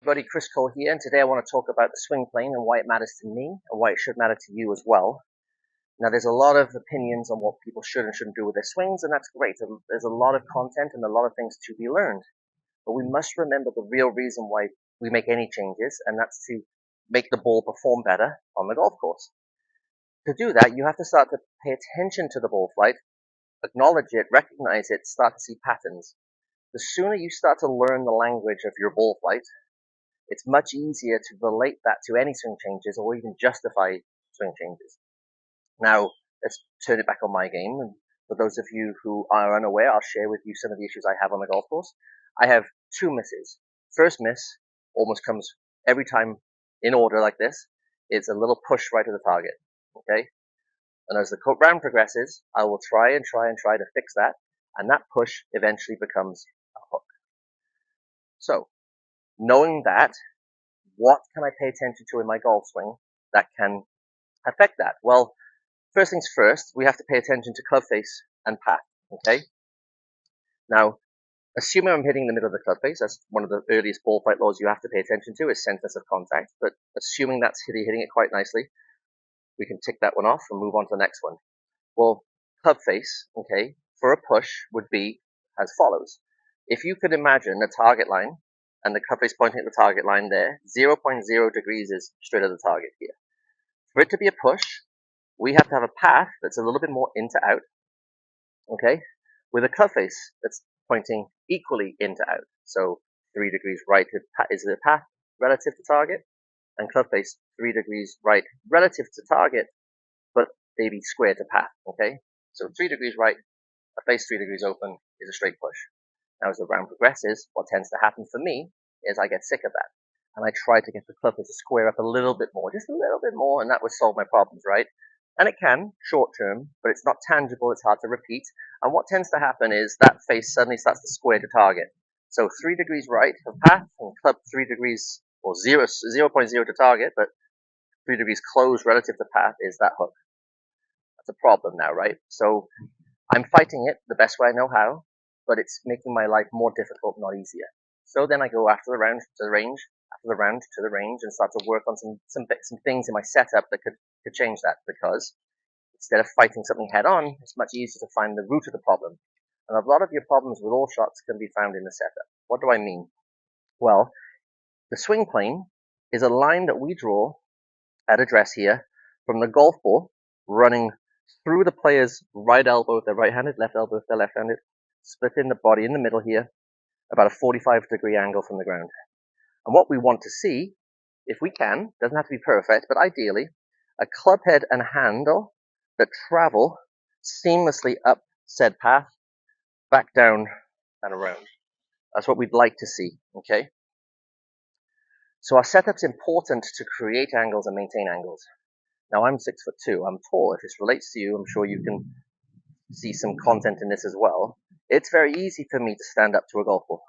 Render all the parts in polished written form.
everybody, Chris Cole here, and today I want to talk about the swing plane and why it matters to me and why it should matter to you as well. Now, there's a lot of opinions on what people should and shouldn't do with their swings, and that's great. There's a lot of content and a lot of things to be learned. But we must remember the real reason why we make any changes, and that's to make the ball perform better on the golf course. To do that, you have to start to pay attention to the ball flight, acknowledge it, recognize it, start to see patterns. The sooner you start to learn the language of your ball flight, it's much easier to relate that to any swing changes or even justify swing changes. Now, let's turn it back on my game. And for those of you who are unaware, I'll share with you some of the issues I have on the golf course. I have two misses. First miss almost comes every time in order like this. It's a little push right to the target. Okay? And as the round progresses, I will try to fix that. And that push eventually becomes a hook. So, knowing that, what can I pay attention to in my golf swing that can affect that? Well, first things first, we have to pay attention to club face and path, okay? Now, assuming I'm hitting the middle of the club face, that's one of the earliest ball flight laws you have to pay attention to is centers of contact, but assuming that's hitting it quite nicely, we can tick that one off and move on to the next one. Well, club face, okay, for a push would be as follows. If you could imagine a target line, and the club face pointing at the target line there, 0.0 degrees is straight at the target here. For it to be a push, we have to have a path that's a little bit more in to out, okay, with a club face that's pointing equally in to out. So 3 degrees right is the path relative to target, and club face 3 degrees right relative to target, but maybe square to path, okay? So 3 degrees right, a face 3 degrees open is a straight push. Now, as the round progresses, what tends to happen for me is I get sick of that. And I try to get the club face to square up a little bit more, just a little bit more, and that would solve my problems, right? And it can, short term, but it's not tangible, it's hard to repeat. And what tends to happen is that face suddenly starts to square to target. So 3 degrees right of path, and club 3 degrees, or 0.0 to target, but 3 degrees closed relative to path is that hook. That's a problem now, right? So I'm fighting it the best way I know how, but it's making my life more difficult, not easier. So then I go after the round to the range, after the round to the range, and start to work on some things in my setup that could change that, because instead of fighting something head on, it's much easier to find the root of the problem. And a lot of your problems with all shots can be found in the setup. What do I mean? Well, the swing plane is a line that we draw at address here from the golf ball running through the player's right elbow if they're right-handed, left elbow if they're left-handed, splitting the body in the middle here, about a 45-degree angle from the ground. And what we want to see, if we can, doesn't have to be perfect, but ideally, a club head and handle that travel seamlessly up said path, back down and around. That's what we'd like to see, okay? So our setup's important to create angles and maintain angles. Now, I'm 6'2", I'm tall. If this relates to you, I'm sure you can see some content in this as well. It's very easy for me to stand up to a golf ball.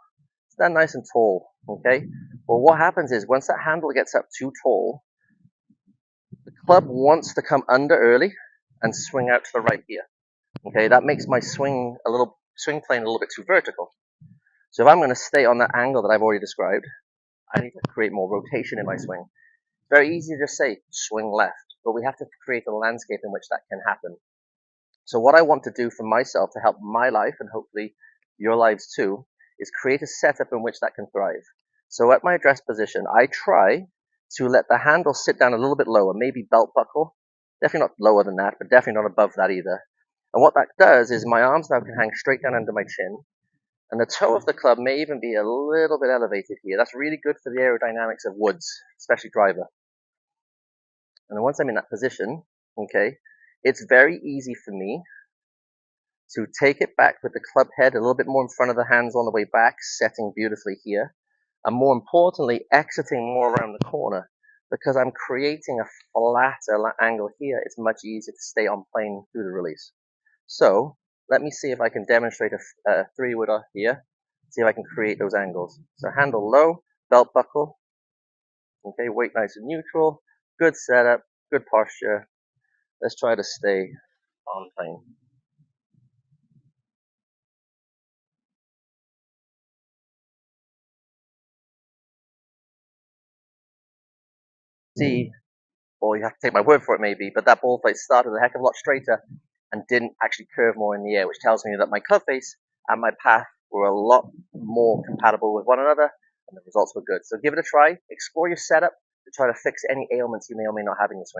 Stand nice and tall, okay? Well, what happens is once that handle gets up too tall, the club wants to come under early and swing out to the right here. Okay, that makes my swing plane a little bit too vertical. So if I'm going to stay on that angle that I've already described, I need to create more rotation in my swing. It's very easy to just say swing left, but we have to create a landscape in which that can happen. So what I want to do for myself to help my life, and hopefully your lives too, is create a setup in which that can thrive. So at my address position, I try to let the handle sit down a little bit lower, maybe belt buckle. Definitely not lower than that, but definitely not above that either. And what that does is my arms now can hang straight down under my chin, and the toe of the club may even be a little bit elevated here. That's really good for the aerodynamics of woods, especially driver. And then once I'm in that position, okay, it's very easy for me to take it back with the club head a little bit more in front of the hands on the way back, setting beautifully here, and more importantly, exiting more around the corner. Because I'm creating a flatter angle here, it's much easier to stay on plane through the release. So let me see if I can demonstrate a three-wood here, see if I can create those angles. So handle low, belt buckle, okay, weight nice and neutral, good setup, good posture. Let's try to stay on plane. see, or you have to take my word for it maybe, but that ball face started a heck of a lot straighter and didn't actually curve more in the air, which tells me that my club face and my path were a lot more compatible with one another, and the results were good. So give it a try, explore your setup to try to fix any ailments you may or may not have in your swing.